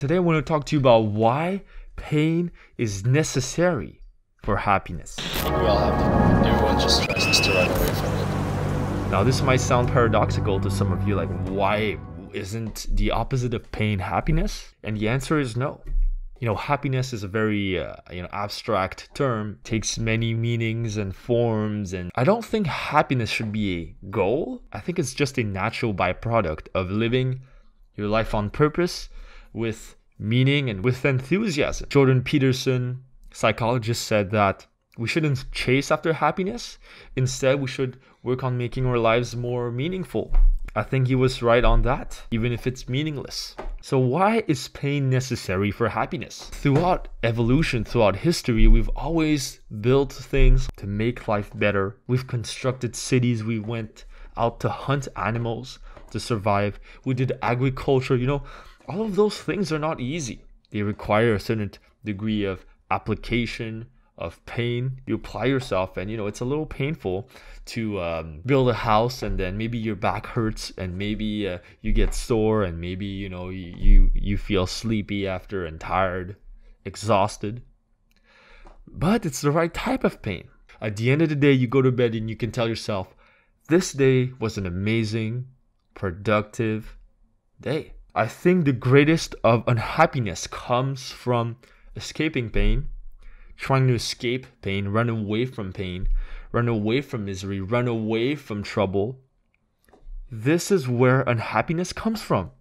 Today I want to talk to you about why pain is necessary for happiness. We all have to. Everyone just tries to run away from it. Now this might sound paradoxical to some of you, like why isn't the opposite of pain happiness? And the answer is no. Happiness is a very abstract term, takes many meanings and forms, and I don't think happiness should be a goal. I think it's just a natural byproduct of living your life on purpose, with meaning and with enthusiasm. Jordan Peterson, psychologist, said that we shouldn't chase after happiness. Instead, we should work on making our lives more meaningful. I think he was right on that, even if it's meaningless. So why is pain necessary for happiness? Throughout evolution, throughout history, we've always built things to make life better. We've constructed cities. We went out to hunt animals to survive. We did agriculture. All of those things are not easy. They require a certain degree of application, of pain. You apply yourself, and it's a little painful to build a house, and then maybe your back hurts, and maybe you get sore, and maybe you feel sleepy after and tired, exhausted. But it's the right type of pain. At the end of the day, you go to bed and you can tell yourself, this day was an amazing, productive day. I think the greatest of unhappiness comes from escaping pain, trying to escape pain, run away from misery, run away from trouble. This is where unhappiness comes from.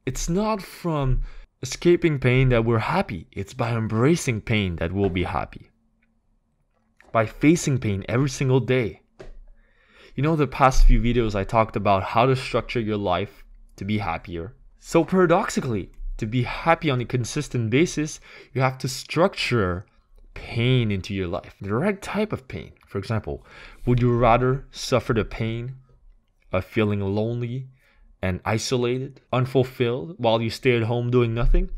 It's not from escaping pain that we're happy. It's by embracing pain that we'll be happy. By facing pain every single day. The past few videos I talked about how to structure your life to be happier. So paradoxically, to be happy on a consistent basis, you have to structure pain into your life. The right type of pain. For example, would you rather suffer the pain of feeling lonely and isolated, unfulfilled while you stay at home doing nothing?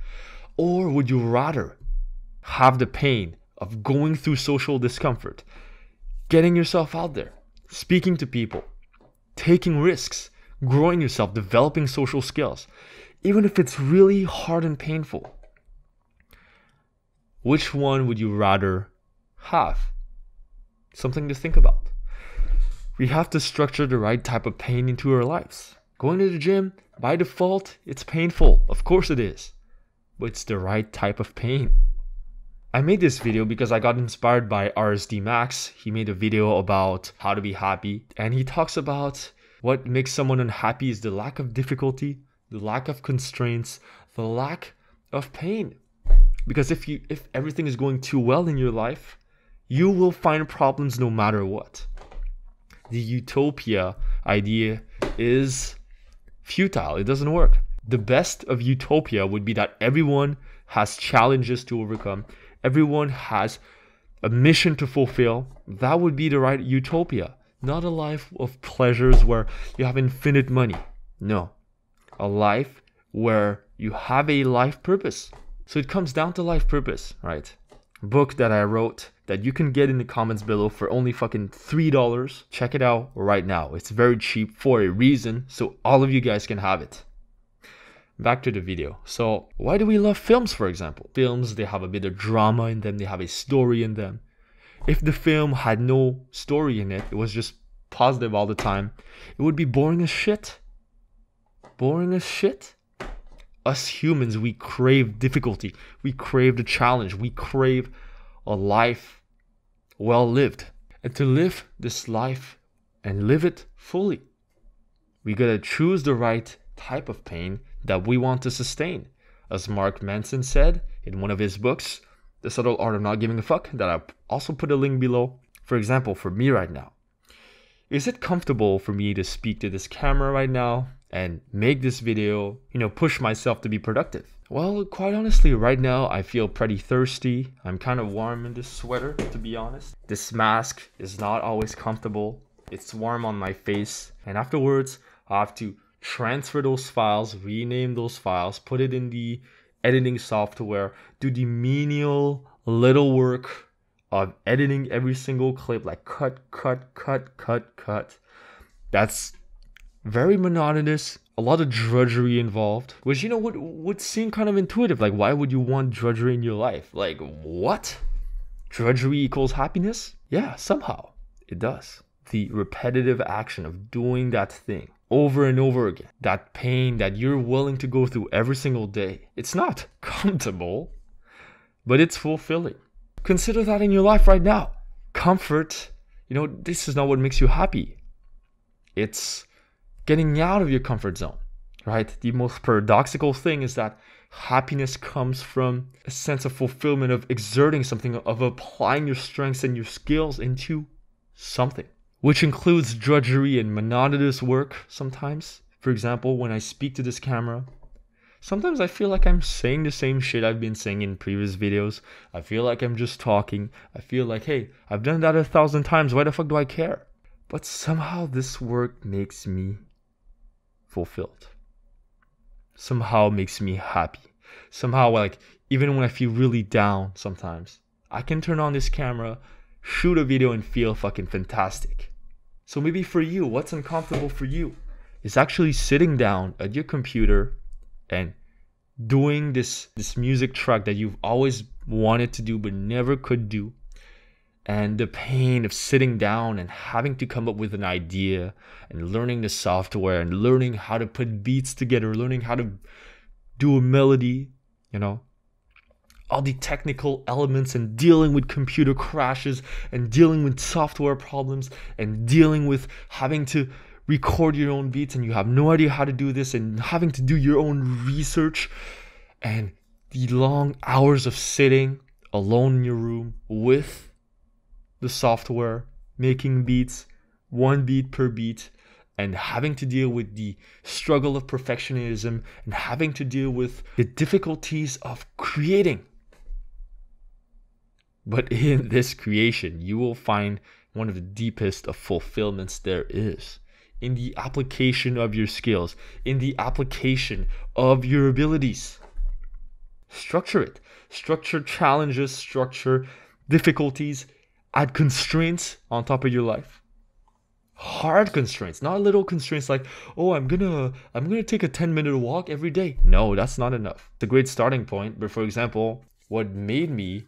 Or would you rather have the pain of going through social discomfort, getting yourself out there, speaking to people, taking risks, growing yourself, developing social skills, even if it's really hard and painful? Which one would you rather have? Something to think about. We have to structure the right type of pain into our lives. Going to the gym, by default, it's painful. Of course it is. But it's the right type of pain. I made this video because I got inspired by RSD Max. He made a video about how to be happy. And he talks about what makes someone unhappy is the lack of difficulty, the lack of constraints, the lack of pain. Because if everything is going too well in your life, you will find problems no matter what. The utopia idea is futile. It doesn't work. The best of utopia would be that everyone has challenges to overcome. Everyone has a mission to fulfill. That would be the right utopia. Not a life of pleasures where you have infinite money. No. A life where you have a life purpose. So it comes down to life purpose, right? Book that I wrote that you can get in the comments below for only fucking $3. Check it out right now. It's very cheap for a reason, so all of you guys can have it. Back to the video. So why do we love films, for example? Films, they have a bit of drama in them. They have a story in them. If the film had no story in it, it was just positive all the time, it would be boring as shit. Boring as shit. Us humans, we crave difficulty. We crave the challenge. We crave a life well lived. And to live this life and live it fully, we gotta choose the right type of pain that we want to sustain. As Mark Manson said in one of his books, The Subtle Art of Not Giving a Fuck, that I also put a link below. For example, for me right now, is it comfortable for me to speak to this camera right now and make this video, push myself to be productive? Well, quite honestly, right now I feel pretty thirsty. I'm kind of warm in this sweater, to be honest. This mask is not always comfortable. It's warm on my face. And afterwards, I have to transfer those files, rename those files, put it in the editing software, do the menial little work of editing every single clip, like cut. That's very monotonous, a lot of drudgery involved, which, you know, would seem kind of intuitive. Like, why would you want drudgery in your life? Like, what? Drudgery equals happiness? Yeah, somehow it does. The repetitive action of doing that thing over and over again, that pain that you're willing to go through every single day, it's not comfortable, but it's fulfilling. Consider that in your life right now. Comfort, you know, this is not what makes you happy. It's getting out of your comfort zone, right? The most paradoxical thing is that happiness comes from a sense of fulfillment, of exerting something, of applying your strengths and your skills into something, which includes drudgery and monotonous work sometimes. For example, when I speak to this camera, sometimes I feel like I'm saying the same shit I've been saying in previous videos. I feel like I'm just talking. I feel like, hey, I've done that 1,000 times. Why the fuck do I care? But somehow this work makes me fulfilled. Somehow makes me happy. Somehow, like, even when I feel really down sometimes, I can turn on this camera, shoot a video, and feel fucking fantastic. So maybe for you, what's uncomfortable for you is actually sitting down at your computer and doing this music track that you've always wanted to do but never could do. And the pain of sitting down and having to come up with an idea and learning the software and learning how to put beats together, learning how to do a melody, you know, all the technical elements, and dealing with computer crashes and dealing with software problems and dealing with having to record your own beats and you have no idea how to do this and having to do your own research, and the long hours of sitting alone in your room with the software, making beats, one beat per beat, and having to deal with the struggle of perfectionism and having to deal with the difficulties of creating. But in this creation, you will find one of the deepest of fulfillments there is. In the application of your skills, in the application of your abilities. Structure it. Structure challenges, structure difficulties, add constraints on top of your life. Hard constraints, not little constraints like, oh, I'm gonna take a 10-minute walk every day. No, that's not enough. It's a great starting point, but for example, what made me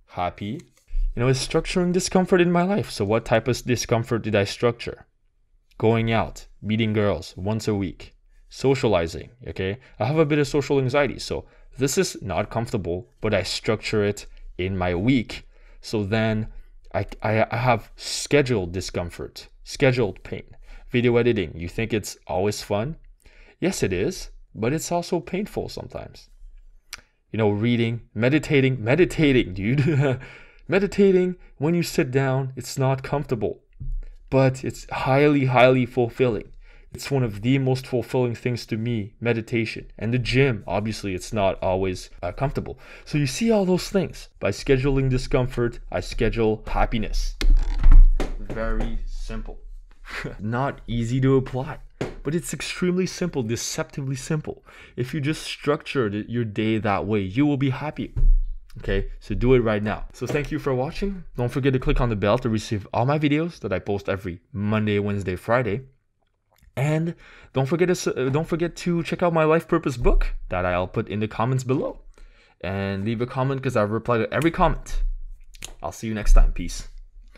happy, you know, is structuring discomfort in my life. So what type of discomfort did I structure? Going out, meeting girls once a week, socializing, okay? I have a bit of social anxiety, so this is not comfortable, but I structure it in my week. So then I have scheduled discomfort, scheduled pain. Video editing, you think it's always fun? Yes, it is, but it's also painful sometimes. You know, reading, meditating, dude. Meditating, when you sit down, it's not comfortable, but it's highly, highly fulfilling. It's one of the most fulfilling things to me, meditation. And the gym, obviously, it's not always comfortable. So you see all those things. By scheduling discomfort, I schedule happiness. Very simple. Not easy to apply, but it's extremely simple, deceptively simple. If you just structure your day that way, you will be happy. Okay, so do it right now. So thank you for watching. Don't forget to click on the bell to receive all my videos that I post every Monday, Wednesday, Friday. And don't forget to check out my life purpose book that I'll put in the comments below. And leave a comment because I'll reply to every comment. I'll see you next time. Peace.